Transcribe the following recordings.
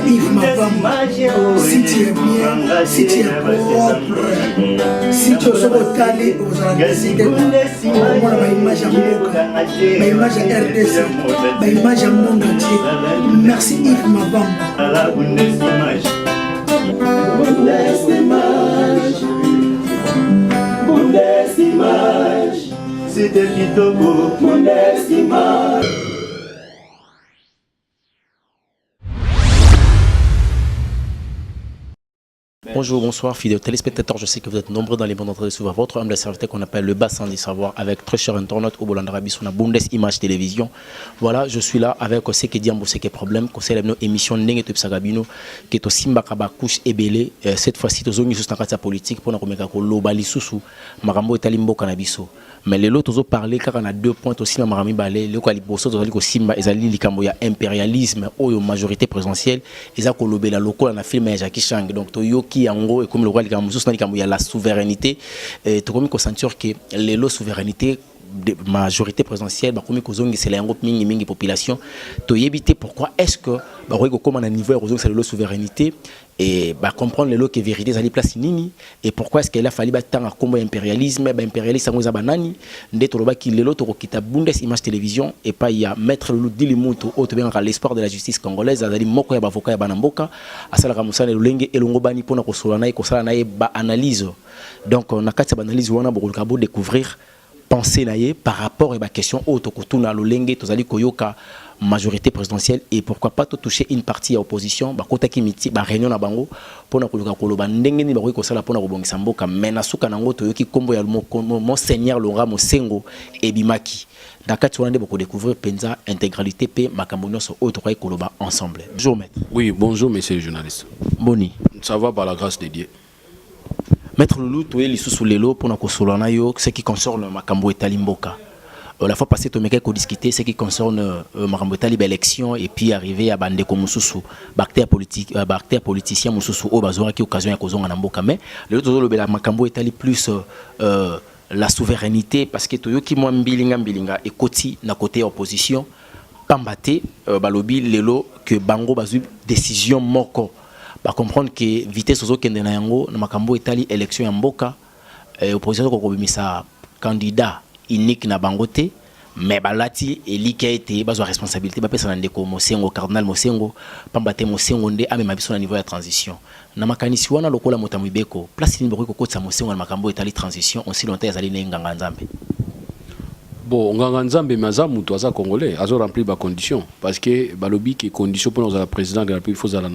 Yves Mabamba, si tu es bien, si tu es propre, si tu es au Tali, aux Antilles, on a une image à Moka, une image à RDC, une image à monde entier. Merci Yves Mabamba. Bundesliga, c'était Kitoko, Bundesliga. Bonjour, bonsoir, fidèles téléspectateurs. Je sais que vous êtes nombreux dans les bandes d'entrée de souvent votre humble serviteur qu'on appelle le bassin des savoirs avec très cher internaute au Bolandarabi sur la Bundes Image Télévision. Voilà, je suis là avec Oseke Diambo, c'est quel problème, conseil de nos émissions Nenge Tupsagabino, qui est au Simba Kabakouche et Belé. Cette fois-ci, nous avons une la politique pour nous remettre à l'Obali Soussou, Marambo et Talimbo Canabiso. Mais les autres ont parlé car on a 2 points aussi dans Marami Balé, le Kaliboso, le Simba, et Zali Likamboya impérialisme ou majorité présidentielle, et ça la local na film Jackie Chang. Donc Toyoki en gros et comme le roi Likamboya la souveraineté, et tout comme qu'on sentir que les lots souveraineté de majorité présidentielle bah comme kozongi c'est la mingi population to éviter pourquoi est-ce que bah comme on a niveau kozongi c'est la souveraineté et bah comprendre les lots que vérité ça les place nini et pourquoi est-ce qu'il a fallu bah tant à combat impérialisme bah impérialisme ça banani ndeto loba ki les lots to kita Bundes Image Télévision et pas il y a mettre le dilimuto auto bien l'espoir de la justice congolaise azali moko ya bavoka ya banamboka asala kamusana lolenge elongo bani pona ko solana ko sala na ba analyse donc on a quatre analyse wana boko kabo découvrir penser par rapport à la question autochtone lolenge tozali koyoka majorité présidentielle et pourquoi pas toucher une partie à l'opposition bah kota kimiti bah réunion na bango pona koluka koloba ndenge ni bakoki kosala pona kobongisa mboka mena suka nango toyoki kombo ya monseigneur Laurent Mosengo ebimaki dakati wana boko découvrir penza intégralité pe makambo nyonso autre koloba ensemble. Bonjour maître. Oui, bonjour monsieur le journaliste. Boni. Ça va par la grâce de Dieu. Maître Loulou, tu es l'issue sous l'élo pour nous ce qui concerne Makambo et Talimboka. La fois passée, tu m'as discuté ce qui concerne Makambo et Talib élection et puis arriver à Bandeko Moussousou, bactère politicien Moussousou, au Bazora qui occasion à Kozonga Namboka. Mais le Makambo et Talib plus la souveraineté parce que tu qui moi mbilinga et koti na côté opposition, pambate balobi l'élo que Bango bazu décision moko. Bah comprendre que vitesse aux kende na yango na makambo etali élection ya mboka opposition ko kobimisa candidat unique na bangote mais balati elika été bazo responsabilité ba pesa na ndeko Mosengo cardinal Mosengo pambate Mosengo nde amema biso na niveau ya transition na makanisi wana lokola motamibeko place ni boko ko kotsa Mosengo na makambo etali transition on si longtemps yazali na nganga nzambe. Bon, nganga nzambe maza mutu aza congolais azo remplir ba condition parce que balobi que condition pour nous président de la République faut la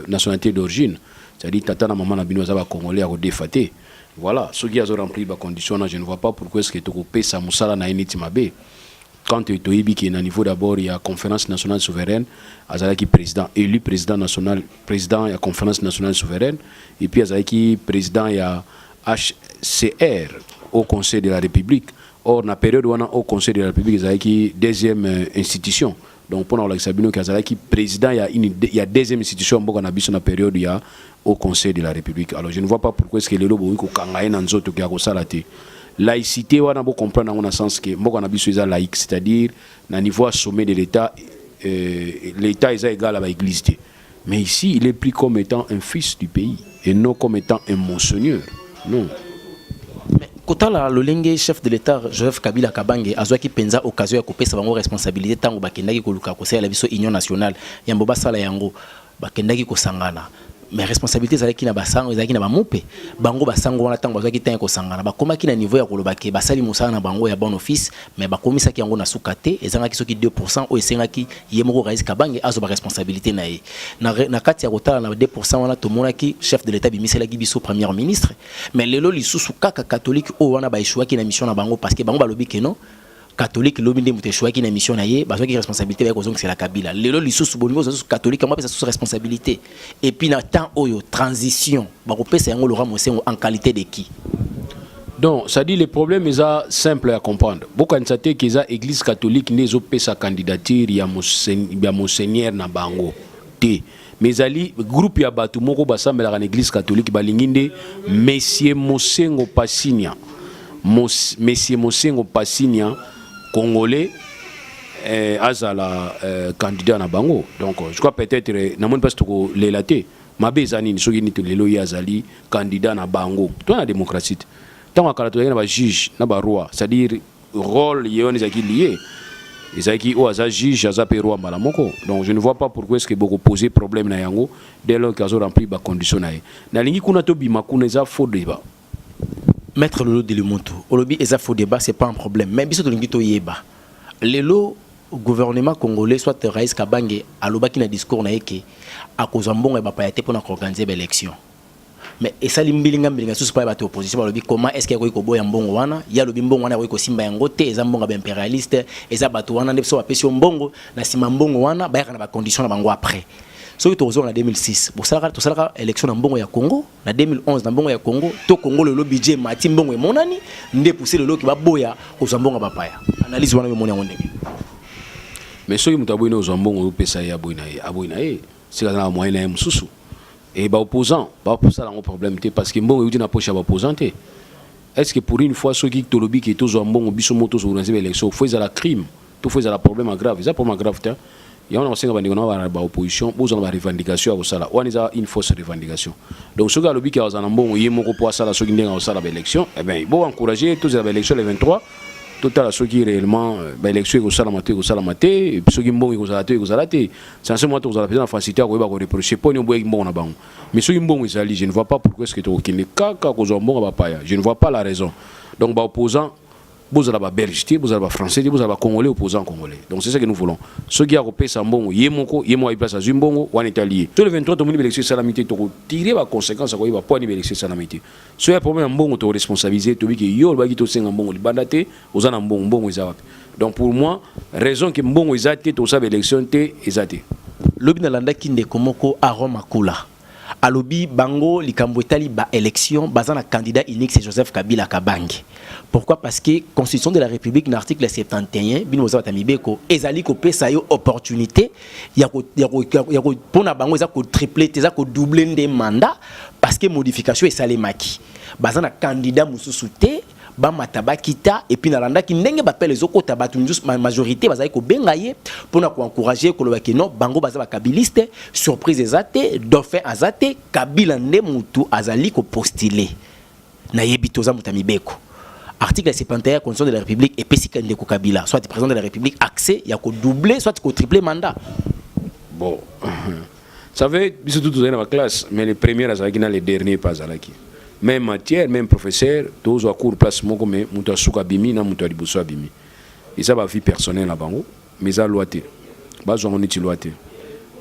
nationalité d'origine, c'est-à-dire tata na maman na bino aza ba congolais à défater. Voilà, ceux qui azo remplir ba condition je ne vois pas pourquoi est-ce que to pesa musala na initi mabe. Quand tu es qui na niveau d'abord il y a conférence nationale souveraine, azalaki président élu président national, président il y a conférence nationale souveraine et puis azalaki président il y a HCR au Conseil de la République. Or, dans la période où on a au Conseil de la République, il y a deuxième institution. Donc, pour la Sabino, il y a président, il y a deuxième institution, dans la période où il y a au Conseil de la République. Alors, je ne vois pas pourquoi est-ce que les lobos ont kangaé dans autres qui ont salaté. Laïcité, on a beau comprendre dans le sens que moi, on a besoin de laïque, c'est-à-dire, au niveau sommet de l'État, l'État est égal à l'Église. Mais ici, il est pris comme étant un fils du pays et non comme étant un monseigneur. Non. Kotala lolenge chef de l'État Joseph Kabila Kabange azwaki penza occasion ya kopesa bango responsabilité tango bakendaki koluka kosala la biso union nationale yambo basala yango bakendaki kosangana mais responsabilité zalaki na basango ezalaki na bamupe bango basango wana tango bazwaki tango kosangana bakomaki na niveau ya kolobake basali musala na bango ya bon office mais bakomisaki yango na sukate ezangaki soki 2% o esengaki yemoko Rais Kabange azo ba responsabilité na ye na kati ya kotala na 2% wana tomonaki chef de l'État bimiselaki biso premier ministre mais lelo lisusu kaka catholique o wana ba échouaki na mission na bango parce que bango balobi que non catholique lobi nde muté choaki na mission na ye bazwaki responsabilité ba kozonga c'est la Kabila lelo lisusu bolingo zo catholique moi pesa sous responsabilité et puis na temps oyo transition ba kopesa yango Laurent Mosengo en qualité de qui. Donc ça dit le problème est simple à comprendre beaucoup ansate que za église catholique nezo pesa candidature ya monseigneur na bango te mais ali groupe ya batu moko basambela na église catholique balinginde Monsieur Mosengo Passigna Monsieur Mosengo Passigna Congolais, azala candidat na bango. Donc je crois peut-être namoni pas to lelaté mabe ezani soki ni to lelo yazali candidat na bango to na démocratie tant kala to na ba juge na ba roi, c'est-à-dire rôle yoni zaki lié ezaki o aza juge aza pe roi mbala moko. Donc je ne vois pas pourquoi est-ce que beaucoup poser problème na yango dès lors qu'ils ont rempli ba condition na lingi kuna to bima kuna eza faux débat. Maître Lolo Delimonto, olobi eza faux débat, c'est pas un problème, mais biso to lingi to yeba lelo gouvernement congolais soit Raïs Kabange alobaki na discours na yeke akozwa mbongo ba payate pour organiser l'élection. Mais esali mbilinga sous pa ba opposition balobi comment est-ce qu'il y a ko boya mbongo wana ya lobi mbongo wana ko simba yango te eza mbongo ba impérialiste eza bato wana ndeso ba pesi mbongo na sima mbongo wana ba yana ba condition na bango après. So to en 2006 pour ça to sala élection na mbongo ya Congo na 2011 na mbongo ya Congo to Congo le budget mati mbongo e monani nde pousser le loki ba boya ko mbongo ba paya analyse wana moni yango ndenge. Mais ceux qui ont abonné aux ambons, abonné, c'est un moyen de mususu. Et les opposants, ça a un problème parce que bon, ils ont poche à opposants. Est-ce que pour une fois ceux qui ont lobby qui est aux ambons, biso moto sur l'élection, faut ils la crime, tout faut ils la problème grave, c'est un problème grave. Il y a un ancien qui a opposition, vous avez une revendication à ça. On a une fausse revendication. Donc ceux qui ont lobby qui ont un ambon, ils ont pour ça la ceux qui ont ça l'élection, eh bien ils vont encourager tous les élections les 23. Total ceux qui réellement l'élection au salamate et ceux qui mbongo kozalate c'est en ce moment vous allez la facilité à reprocher pas ni mbongo na bango mais ceux qui mbongo ezali je ne vois pas pourquoi est-ce que to kinde kaka kozwa mbongo ba paya je ne vois pas la raison donc ba opposant vous allez ba belge vous allez ba français vous allez ba congolais opposant congolais donc c'est ça que nous voulons ceux qui a repé sa mbongo yemoko yemo place à mbongo wan italien tous les 23 to moni élection salamité to tirer ba conséquences à quoi pas ni élection salamité so ya problème mbongo to responsabiliser to bi que yo ba ki to senga mbongo libandate ozana mbongo ezawap donc pour moi raison que mbongo ezate to sa élection te ezate lobi na landa kinde komoko aroma kula alobi bango likambo etali ba élection bazana candidat unique c'est Joseph Kabila Kabange. Pourquoi? Parce que Constitution de la République l'article 71 bino za tamibeko ezali ko pesa yo opportunité ya ko pona bango eza ko tripler eza ko doubler des mandats parce que modification esalemaki bazana candidat mususu te ba matabakita et puis na landa ki ndenge ba pele zoko tabatu juste majorité bazali ko bengaye pona ko encourager ko loba ke non bango baza ba kabiliste surprise ezate dauphin azate Kabila nde mutu azali ko postuler na yebitoza mutamibeko. Article 71 Constitution de la République et pesi kande ko Kabila soit président de la République accès ya ko doubler soit ko tripler mandat. Bon ça veut biso tout dans la classe mais les premiers azaki na les derniers pas azaki. Même matière, même professeur, tous à court place, mais muta suka bimi na muta libuso bimi. Et ça va vie personnelle là-bas, mais ça loité. Bazon on est loité.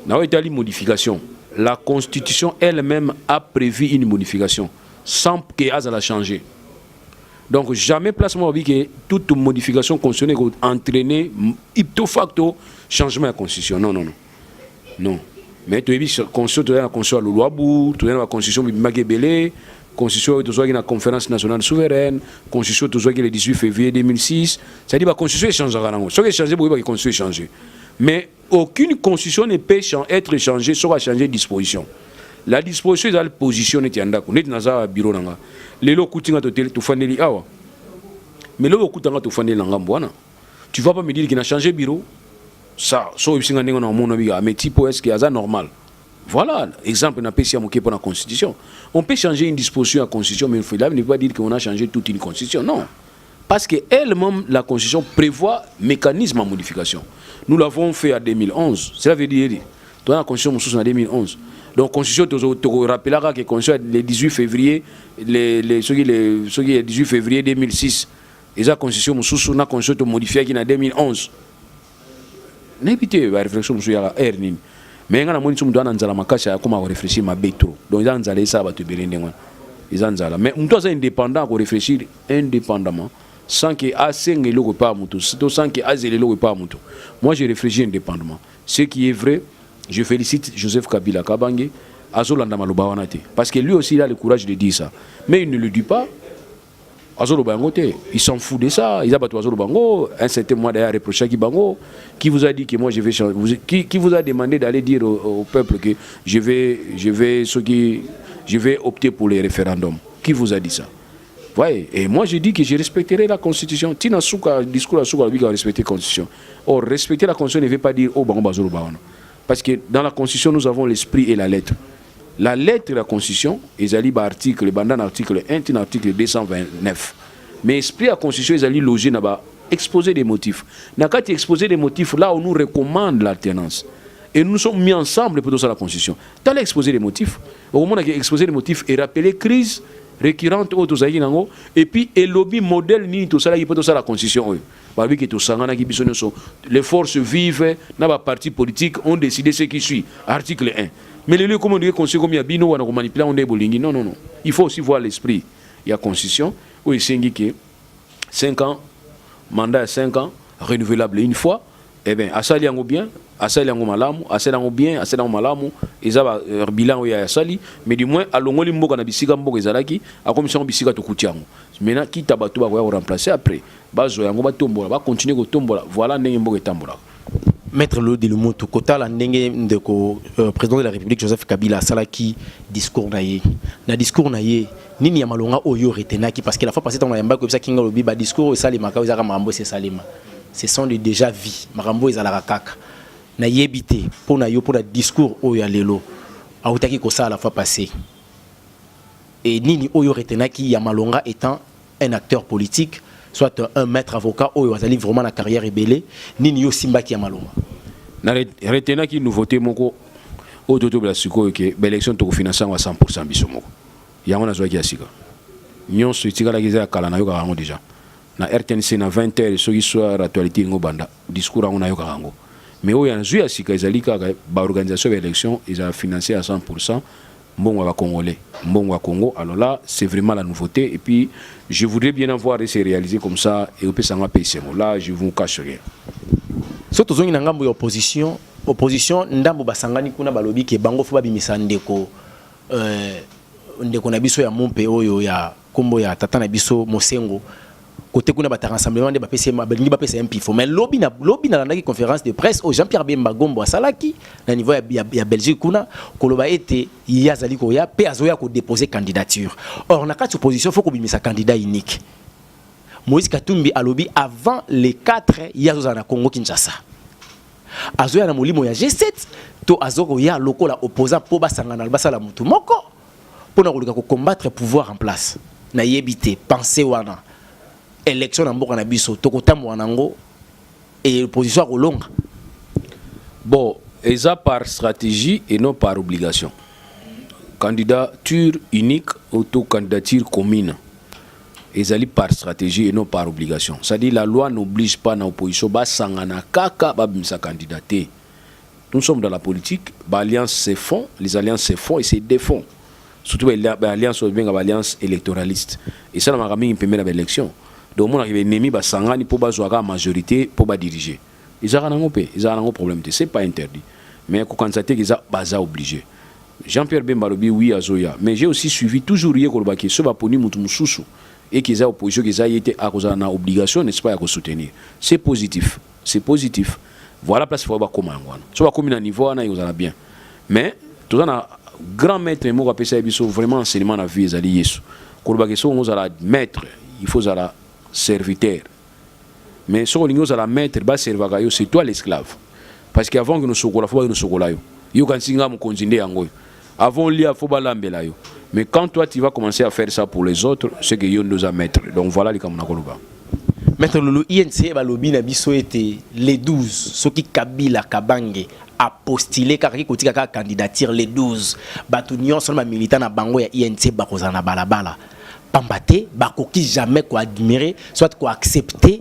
Na Italie modification. La Constitution elle-même a prévu une modification sans que ça la changer. Donc jamais placement que toute modification constitutionnelle entraîner ipso facto changement de la Constitution. Non. Non. Mais tu as vu Constitution la Constitution loi bou, tu as la Constitution Magebele. Constitution de la conférence nationale souveraine, Constitution de le 18 février 2006, c'est-à-dire que la Constitution est changée. Ce qui est changé, c'est que la Constitution est changée. Mais aucune Constitution ne peut être changée sans changer de disposition. La disposition est la position de Tiandako. Nous sommes dans bureau. Les lots coûtent tout fandeli awa. Mais les lots coûtent tout fandeli l'angambouana. Tu ne vas pas me dire qu'il a changé de bureau. Ça, sauf si on a mon avis, mais typo est-ce qu'il y a ça normal? Voilà, exemple, on a pas pour la Constitution. On peut changer une disposition à la Constitution, mais il faut ne pas dire qu'on a changé toute une Constitution. Non. Parce qu'elle-même, la Constitution prévoit un mécanisme de modification. Nous l'avons fait en 2011. Cela veut dire, dans la Constitution en 2011. Donc, la Constitution, tu rappelleras que la Constitution, le 18 février, le 18 février 2006, et la Constitution, la Constitution modifiée en 2011. N'évitez pas la réflexion sur la RNI. Mais quand on a un nzala makasha comment réfléchir ma bétro donc ils ont nzala ça va te belender ils ont nzala mais on doit être indépendant pour réfléchir indépendamment sans que assez le repas mutu sans que assez le repas mutu. Moi je réfléchis indépendamment ce qui est vrai. Je félicite Joseph Kabila Kabange azolanda maloba wana te parce que lui aussi il a le courage de dire ça mais il ne le dit pas. Il s'en fout de ça. Il a battu Bango. Un certain mois d'ailleurs reproché qui vous a dit que moi je vais changer. Qui vous a demandé d'aller dire au peuple que je vais opter pour les référendums. Qui vous a dit ça? voyez, et moi je dis que je respecterai la constitution. Tina souka discours à souka respecter la constitution. Or respecter la constitution ne veut pas dire oh bango bazolo baono. Parce que dans la constitution nous avons l'esprit et la lettre. La lettre de la constitution, ils ba article bandan article 1 article 229. Mais l'esprit de la constitution ils allaient loger là-bas, exposer des motifs. Dans quand exposer des motifs là on nous recommande l'alternance. Et nous sommes mis ensemble pour ça la constitution. Dans l'exposé des motifs, au moment où exposé des motifs et rappeler crise récurrente au Tozaï Nango et puis le lobby modèle ni tout ça là qui peut ça la constitution. Parce que tout ça les forces vives dans la parti politique ont décidé ce qui suit article 1. Mais les lieux comme on dit conseil comme il y a bino on a manipulé on est bolingi non. Il faut aussi voir l'esprit. Il y a constitution où il s'indique que 5 ans mandat à 5 ans renouvelable une fois. Eh bien, asali yango bien, asali yango malamu, asali yango bien, asali yango malamu, ezaba bilan ya asali, mais du moins alongoli mboka na bisika mboka ezalaki, akomisa bisika to kutiango. Maintenant qui tabatu ba ko remplacer après, bazo yango ba tombola, ba continuer ko tombola. Voilà ndenge mboka etambola. Maître Lodi Lumoto kota la ndenge ndeko président de la République Joseph Kabila salaki discours naye. Na discours naye nini ya malonga oyo retenaki parce que la fois passée on a yamba ko bisa kinga lobi ba discours salima ka uzaka mambo c'est salima. Ce sont des déjà vie marambo ezalaka kaka na yebité pour na yo pour le discours oyo ya lelo autaki ko ça la fois passée et nini oyo retenaki ya malonga étant un acteur politique soit un maître avocat oyo azali vraiment la carrière ébélée nini yo simbaki ya malonga na retenaki nouveauté moko au toto bla siko que l'élection to financer à 100% biso moko yango na zwaki ya sika nyonso itikala kiza kala na yo ka déjà na RTNC na 20h soki soit actualité ngo banda discours ngo na yo kango mais oyo yanzu ya sika ezalika ba organisation de l'élection ils ont financé à 100% mbongo wa congolais mbongo wa Congo. Alors là c'est vraiment la nouveauté et puis je voudrais bien avoir et se réaliser comme ça et au pesanga PCM là je vous cache rien surtout zongi na ngambo ya opposition ndambo basangani kuna balobi ke bango fo babimisa ndeko ndeko na biso ya mompe oyo ya kombo ya tata na biso Mosengo côté kuna ba rassemblement de ba PCM balingi ba PCM pifo mais lobby na landaki conférence de presse au Jean-Pierre Bemba Gombo asalaki na niveau ya Belgique kuna koloba ete yazali ko ya pe azoya ko déposer candidature. Or na kati opposition faut ko bimisa candidat unique. Moïse Katumbi alobi avant les 4 yazo na Congo Kinshasa. Azoya na molimo ya G7 to azoko ya lokola opposant po basangana basala mutu moko pona ko ko combattre pouvoir en place. Na yebité penser wana élection na mboka na biso tokotambo nango et opposition à kolonga. Bon, et ça par stratégie et non par obligation. Candidature unique auto-candidature commune. Et ça par stratégie et non par obligation. C'est-à-dire la loi n'oblige pas l'opposition à sangana kaka babimsa candidater. Nous sommes dans la politique, l'alliance se font, les alliances se font et se défont. Surtout l'alliance alliance électoraliste. Et ça n'a pas mis une première élection. Donc on arrive ennemi ba sangani pour bazoaka majorité pour ba diriger. Ils ont un problème, c'est pas interdit. Mais quand constater qu'ils ont baza obligé. Jean-Pierre Bemba lobi oui azoya, mais j'ai aussi suivi toujours hier kolobaki ce ba poni mutu mususu et qu'ils ont opposition qu'ils ont été à cause na obligation n'est-ce pas à soutenir. C'est positif, c'est positif. Voilà place faut ba comment ngwana. So ba comme na niveau na ils ont bien. Mais tout ça grand maître mo ka pesa biso vraiment enseignement na vie ezali Yesu. Kolobaki so on a maître, il faut ala serviteur. Mais ce qu'on nous a la maître, c'est toi l'esclave. Parce qu'avant que nous soyons là, il faut que nous soyons là. Avant il faut que nous mais quand toi tu vas commencer à faire ça pour les autres, c'est que nous a maître. Donc voilà les Kamunakoloba. Maître Lulu, INC balobi na biso été les 12, ceux qui Kabila Kabange a postulé car il y a candidature les 12. Batunion seulement militant na bango ya INC bakozana balabala. Pambate bakoki jamais ko admirer soit ko accepter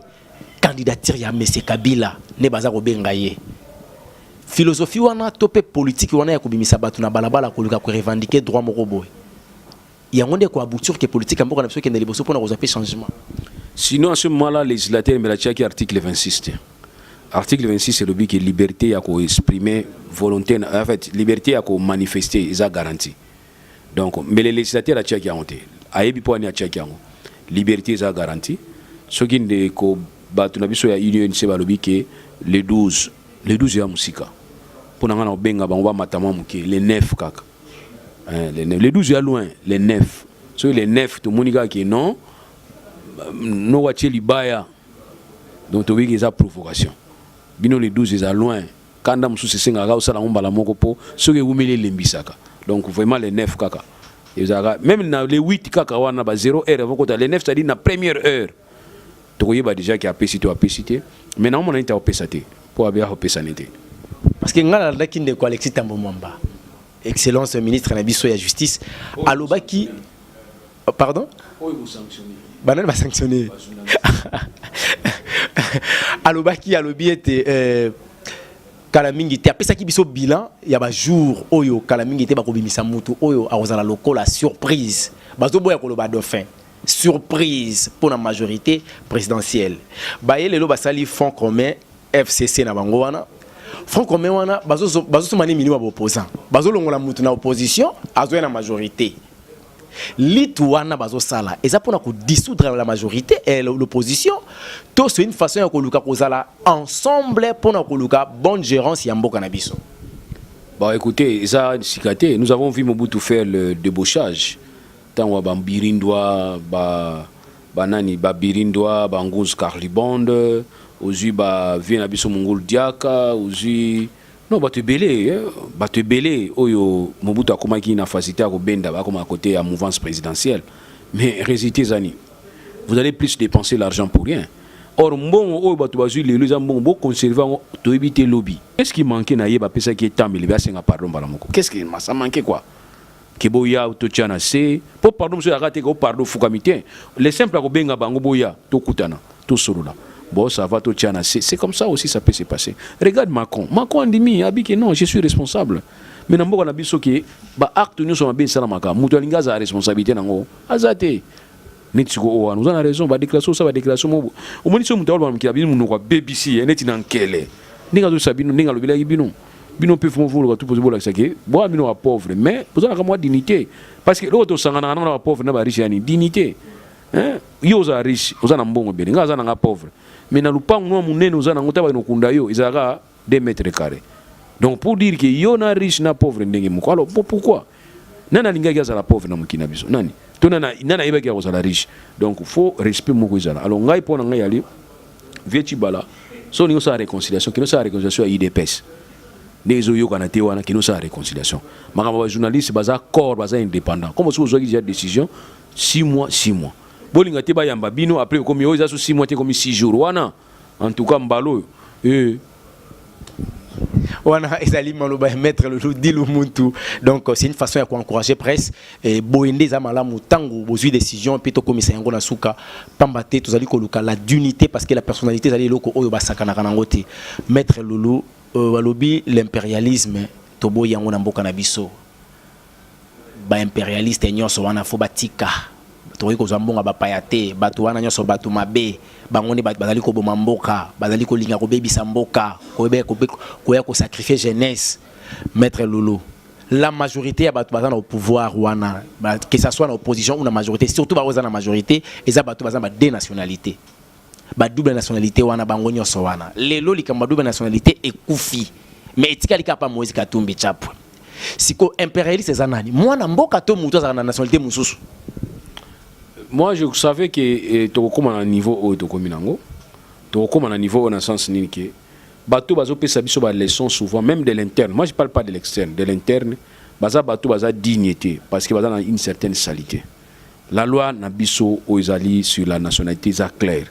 candidature ya monsieur Kabila ne baza ko bengaye philosophie wana topé politique wana ya kobimisa batu na balabala ko luka ko revendiquer droit moko boy ya ngonde ko aboutir que politique amboka na biso ke ndeli boso pona ko zaper changement. Sinon à ce moment-là législateur mais la tchaki article 26. Article 26 c'est le but que liberté à ko exprimer volonté en fait liberté à ko manifester ils a garanti. Donc mais les législateurs la tchaki a honte ayebi po ani a tchaki yango liberté est garantie ce qui ne ko batu na biso ya union se balobi que les 12 ya musika pour nga na benga bango ba matama muke les 9 kaka les 12 ya loin les 9 so les 9 to monika que non no watie libaya donc tu vois que ça provocation bino les 12 est loin quand dam sous senga ga osala ngombala moko po ce que vous mêlez lembisaka donc vraiment les 9 kaka même dans les 8 kaka wana ba 0 heure avant que les 9 c'est à dire na première heure tu vois déjà qui a pécité mais non mon a pesate pour avoir pesanité parce que ngala la kinde ko Alexis Tambo Mwamba excellence ministre na biso ya justice alobaki pardon vous sanctionner banane ba sanctionner alobaki alobi ete kala mingi te apesaki biso bilan ya ba jour oyo kala mingi te bakobimisa mutu oyo akozala lokola surprise bazoboya koloba dauphin surprise pour la majorité présidentielle baye lelo basali front commun FCC na bango wana front commun wana bazo mani minima ba opposant bazo longola mutu na opposition azoya na majorité l'Itouana bazo sala et ça pour dissoudre la majorité et l'opposition tout c'est une façon ya koluka kozala ensemble pour na koluka bonne gérance ya mboka na biso. Bon écoutez ça sikaté nous avons vu Mobutu faire le débauchage tant wa bambirindwa banani babirindwa bangouz Carlibonde ozu ba vient biso mongol diaka ozu non bato belé oyo Mobutu akomaki na facilité à benda ba comme à côté à mouvance présidentielle mais résultat zani vous allez plus dépenser l'argent pour rien or mbongo oyo bato bazui les ambongo conserver to éviter lobby qu'est-ce qui manquait na yeba pesa qui est mais le pardon bala moko qu'est-ce qui ça manquait quoi que boya to tiana c'est pour pardon monsieur arrêter ko pardon fukamité les simples ko benga bango boya to kutana to sorola. Bon, ça va tout tient. C'est comme ça aussi, ça peut se passer. Regarde Macron. Macron dit que non, je suis responsable. Mais dans le cas qui acte nous sommes bien salamaka. Moutolinga a responsabilité nango. Azate. Nitsuko nous avons raison. Ba déclaration ça va déclaration mo. Au moins nous mutawala mki abinu nous ko BBC neti nankele. Ninga zo sabino ninga lo bila bino. Bino peut font vous tout possible ça que bon bino pauvre mais vous avez comme dignité parce que l'autre sangana na pauvre na ba riche yani dignité. Hein? Yo za riche, ozana mbongo bene. Nga za na pauvre. Mais dans le pan nous munene ozana ngota ba nokunda yo izaka 2 mètres carrés. Donc pour dire que yo na riche na pauvre ndenge moko. Alors pourquoi nana linga za la pauvre na mukina biso nani to nana iba ki za la riche. Donc faut respect moko izala. Alors ngai pona ngai ali vieti bala so ni sa réconciliation qui no sa réconciliation à IDPS les oyo kana te wana qui no sa réconciliation makamba ba journaliste baza corps baza indépendant comme si vous avez décision 6 mois bolinga te ba yamba bino après comme yo za 6 mois te comme 6 jours wana en tout cas mbalo wana ezali maloba mettre le dilu muntu donc c'est une façon ya encourager presse et boende za malamu tango bozui décision puis to komisa yango na suka pambate tozali koluka la dignité parce que la personnalité zali loko oyo basakana kanango te mettre lulu walobi l'impérialisme tobo yango na mboka na biso ba impérialiste nyonso wana fo batika toyi ko zambonga bapaya te bato wana nyonso bato mabe bangoni bazali ko boma mboka bazali ko linga ko bebisa mboka ko ya ko sacrifier jeunesse mettre lulu la majorité ya bato bazana au pouvoir wana que ça soit en opposition ou na majorité surtout ba na majorité eza bato bazana ba deux nationalités ba double nationalité wana bango nyonso wana lelo likamba double nationalité ekufi mais etika likapa Moïse Katumbi chapo siko impérialiste zanani mwana mboka to muto za na nationalité mususu. Moi, je savais que tu as un niveau où tu as un niveau dans le sens que bateau bazo peut s'habiller les leçons souvent même de l'interne. Moi, je parle pas de l'externe, de l'interne. Baza bateau baza dignité parce que baza dans une certaine saleté. La loi n'a biso aux alliés sur la nationalité ça clair.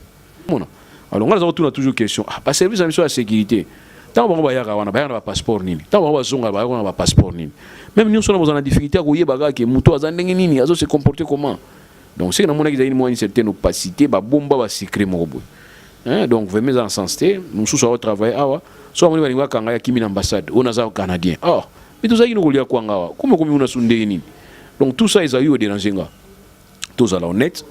Alors on a toujours question. Ah, parce que service de la sécurité. Tant on va y avoir un passeport nini. Tant on va zonga ba un passeport nini. Même nous sommes dans la difficulté à goyer baga que muto azandenge nini azo se comporter comment. Donc c'est que nous avons une certaine opacité, bah bomba va secret mon hein donc vraiment en sens nous sommes travailler ah soit on va kanga kimi l'ambassade on a ça au canadien ah mais tout ça nous golia kwanga comment on a sunde nini donc tout ça ils a eu au déranger nga tous à honnête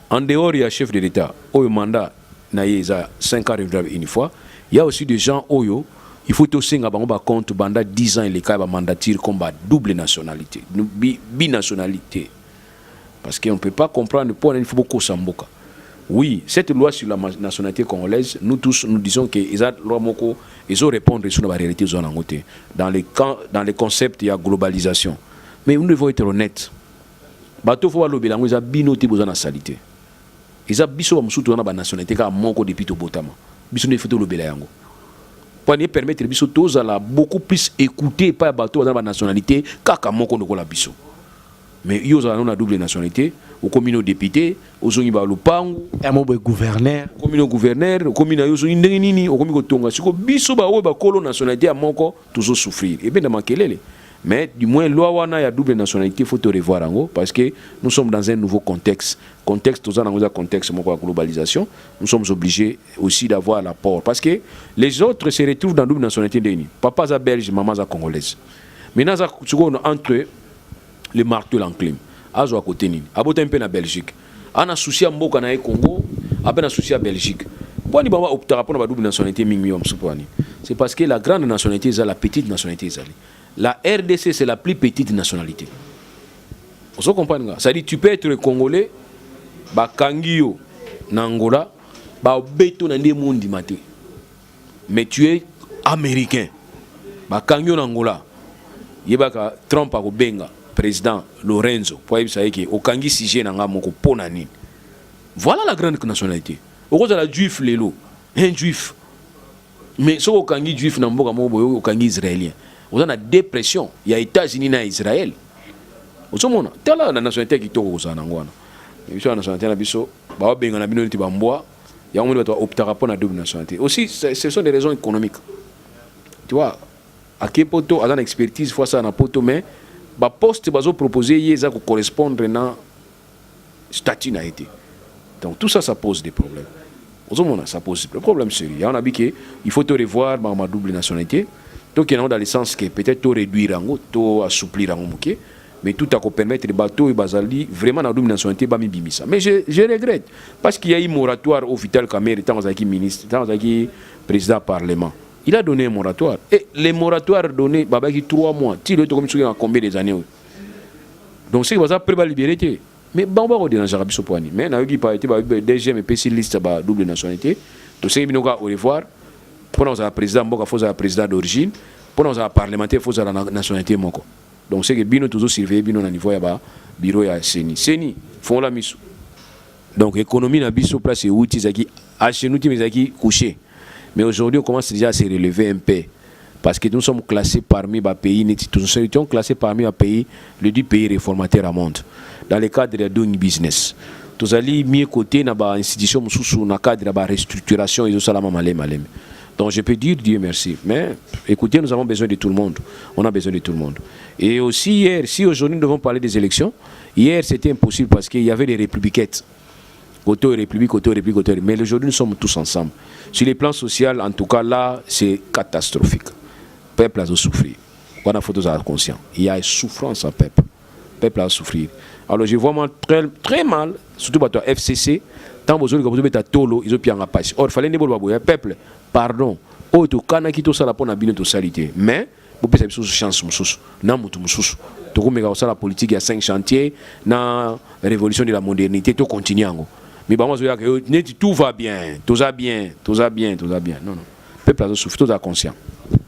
en dehors il y a chef de l'état au mandat na yeza 5 ans renouvelable une fois il y a aussi des gens oyo il faut aussi nga bango ba compte banda 10 ans les cas ba mandature comme ba double nationalité binationalité. Parce qu'on ne peut pas comprendre pourquoi il faut beaucoup samboka. Oui, cette loi sur la nationalité congolaise, nous tous nous disons que ils ont répondre sur la réalité dans les concepts il y a globalisation. Mais nous devons être honnêtes. Bateau faut le bilan, ils ont binoté besoin de salité. eza biso ba musutu na ba nationalité ka moko depuis to botama biso ne foto lobela yango pour ne permettre biso tous à beaucoup plus écouter pas bateau dans la nationalité kaka moko ndoko la biso mais yo za na double nationalité au communaux député au zongi ba lupangu et mo gouverneur communaux gouverneur au communaux yo zongi ndenge nini au communaux tonga siko biso ba o ba kolo nationalité a moko toujours souffrir et bien na makelele. Mais du moins, loi wana ya double nationalité, il faut te revoir en haut parce que nous sommes dans un nouveau contexte. Contexte, dans un contexte de la globalisation, nous sommes obligés aussi d'avoir l'apport. Parce que les autres se retrouvent dans double nationalité. Papa est belge, maman est congolaise. Maintenant, entre le marteau et l'enclume, à côté de nous, un peu en Belgique. On a souci à Mboka na Congo, on a souci à Belgique. Pourquoi nous avons opté pour la double nationalité? C'est parce que la grande nationalité est la petite nationalité. La RDC, c'est la plus petite nationalité. Vous comprenez? Ça dit tu peux être congolais, Kangio, Nangola, Beto Nande Mundi Mate. Mais tu es américain. Kangio Nangola. Yebaka Trump a benga président Lorenzo. Pour y savoir que Okangi Sije Nanga Moko Ponani. Voilà la grande nationalité. Au cause de la juif Lelo, un juif. Mais ce Okangi juif Namboka Mobo Okangi israélien. Vous avez une dépression. Il y a les États-Unis et Israël. Vous savez, c'est la nationalité qui est au Zanangwana. Il y a la nationalité qui est au Zanangwana. Il y a une double nationalité. Aussi, ce sont des raisons économiques. Tu vois, à quel point tu as une expertise, fois ça, mais le poste que proposé, il correspond à un statut. Donc tout ça, ça pose des problèmes. Vous savez, ça pose des problèmes sérieux. Il faut te revoir ma double nationalité. Donc, il y a dans le sens que peut-être réduire, assouplir, mais tout à permettre les bateaux et Bazali vraiment dans la double nationalité. Mais je regrette parce qu'il y a eu un moratoire au Vital Kamerhe, tant qu'il ministre, tant qu'il président du Parlement. Il a donné un moratoire. Et les moratoires donnés, 3 mois. Tu le commis sur combien des années? Donc, c'est ça pour libérer. Mais bon, on va déranger Arabi Sopouani. Mais on a eu pas été deuxième et PC liste de double nationalité. Donc, c'est au revoir. Pour nous, président Mboka, il faut un président d'origine. Pour nous, parlementaire, il faut la nationalité Moko. Donc, c'est que Bino toujours surveillé, Bino na niveau ya bureau ya Seni. Seni, font la mission. Donc, l'économie na biso place et outils qui achètent mais qui couché. Mais aujourd'hui, on commence déjà à se relever un peu. Parce que nous sommes classés parmi les pays, nous sommes classés parmi les pays, le 10 pays réformateurs au monde. Dans le cadre de doing business. Nous allons mieux côté dans l'institution, dans le cadre de la restructuration, et salama malem. Donc je peux dire Dieu merci. Mais écoutez, nous avons besoin de tout le monde. On a besoin de tout le monde. Et aussi hier, si aujourd'hui nous devons parler des élections, hier c'était impossible parce qu'il y avait des républiquettes. Auto-république. Mais aujourd'hui nous sommes tous ensemble. Sur les plans social, en tout cas là, c'est catastrophique. Le peuple a souffert. On a photos à conscient. Il y a une souffrance au peuple. Le peuple a souffert. Alors je vois très, très mal, surtout pour toi FCC, tant que vous avez tolo, ils ont bien la passe. Or, il fallait que peuple, pardon, oh, tu as quitté ça pour la bonne salité. Mais, vous pouvez avoir une chance, tu as la politique, il y a 5 chantiers, la révolution de la modernité, tu continues. Mais bon, tout va bien, tout va bien. Non. Le peuple a souffert, tout est conscient.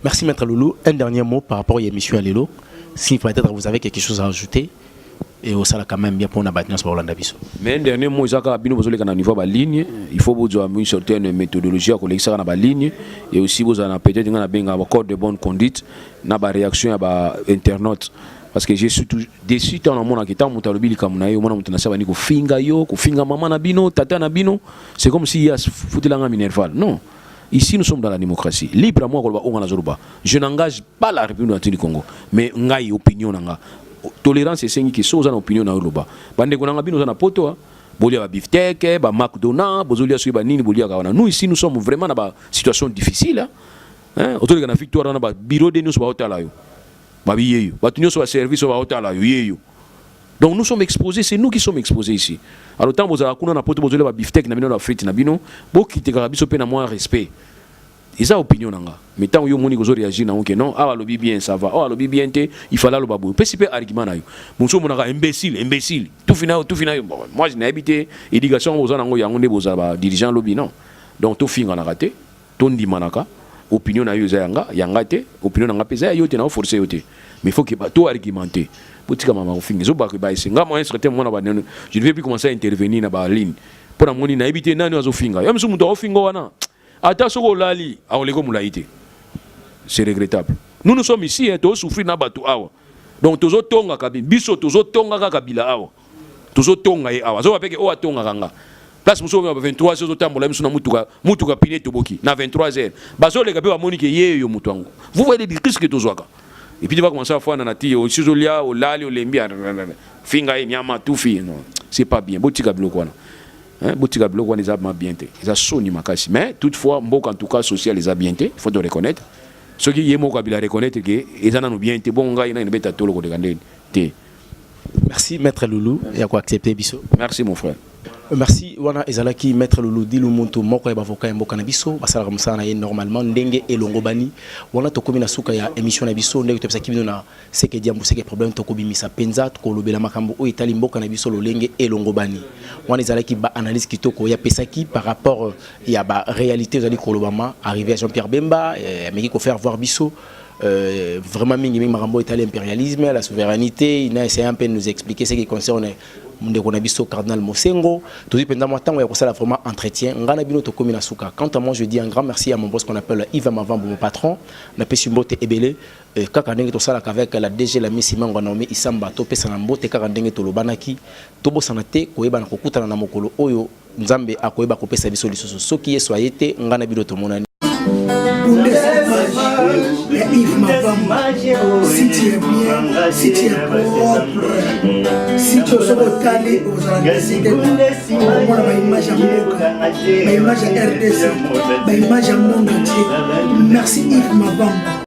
Merci, Maître Loulou. Un dernier mot par rapport à l'émission Alelo. Si peut-être vous avez quelque chose à ajouter. Et au ça quand même bien pour la bâtiment sur Hollande Abisso. Mais un dernier mot, il niveau de la ligne, il faut vous avoir une certaine méthodologie à collecter dans la ligne et aussi vous avez peut-être un accord de bonne conduite, na ba réaction à ba internaute parce que j'ai surtout des sites dans mon akita mutalobi kamuna yo mona mutana saba ni ko finga maman na bino, tata na bino, c'est comme si il y a foutu la minerval. Non. Ici nous sommes dans la démocratie. Libre à moi on a Zoruba. Je n'engage pas la République du Congo, mais ngai opinion nanga. Tolérance et c'est qui sont en opinion dans le bas. Bande qu'on a bien dans poto, bolia ba bifteke, ba McDonald's, bozolia suiba nini bolia kawana. Nous ici nous sommes vraiment dans une situation difficile. Hein? Autour de la victoire dans ba bureau de nous ba hôtel là yo. Ba biyeyo. Ba tunyo so service ba hôtel là yo. Donc nous sommes exposés, c'est nous qui sommes exposés ici. Alors tant bozala kuna na poto bozolia ba bifteke na bino na frite na bino, bo kiteka biso pe na moins respect. Ils ont opinion nanga. Mais tant que vous avez réagi non, ah le bien ça va, ah le bien il fallait le babou. Petit argument là. Mon chou monaka imbécile. Tout final. Moi je n'ai habité éducation aux anango yango ne boza ba dirigeant lobby non. Donc tout fin on a raté. Tout ndi manaka. opinion na yo yanga te opinion nanga pesa yo te na forcer yo te mais il faut que to argumenter botika mama ofinga zo ba ba isinga moi un certain moment ba je ne vais plus commencer à intervenir na ba ligne pour na moni na ebité nani azofinga yo msu muto ofinga wana ata soko lali aoleko mulaite c'est regrettable nous sommes ici to souffrir na batu awa donc tozo tonga kabila biso tozo tonga ka kabila awa tozo tonga e awa zo ba peke o atonga kanga place muso ba 23h zo tambola muso na mutuka pine toboki na 23h bazo le kabe ba moni ke yeyo mutu wangu vous voyez les risques tozo aka et puis tu vas commencer à faire nanati au sizolia au lali au lembia finga e nyama tout fi non c'est pas bien botika biloko wana hein botika biloko wana za bien te za soni makasi mais toutefois mboka en tout cas social les a bien te il faut le reconnaître ce qui est moko bila reconnaître que ezana no bien te bon ngai na beta tolo ko de kande te. Merci maître Loulou et à quoi accepter biso. Merci mon frère. Merci wana ezalaki maître Loulou dilu muntu moko ya bavoka mboka na biso basala comme ça na normalement ndenge elongo bani wana to komi na suka ya émission na biso ndenge to pesa na seke diambo seke problème to kobimisa penza to lobela makambo o itali mboka na biso lolenge elongo bani wana ezalaki ba analyse kitoko ya pesa ki par rapport ya ba réalité ezali kolobama arrivé à Jean-Pierre Bemba mais ko faire voir biso vraiment mingi makambo itali impérialisme la souveraineté il a essayé un peu de nous expliquer ce qui concerne Ndeko Nabiso Cardinal Mosengo, tout pendant moi temps il y a ça vraiment entretien. Ngana bino to komi na suka. Quant à moi je dis un grand merci à mon boss qu'on appelle Yves Mavambo mon patron, na pesi mbote ebele kaka ndenge to sala avec la DG la Miss Mango nommé Isamba to pesa na mbote kaka ndenge to lobanaki to bosana te koyeba na kokutana na mokolo oyo Nzambe akoyeba ko pesa biso lisusu soki yeso ayete ngana bino to monani. Yves Mavambo, si tu es bien, si tu es propre, si tu es tali aux organisés, on a une image à Moka, une image à RDC, une image à monde entier. Merci Yves Mavambo.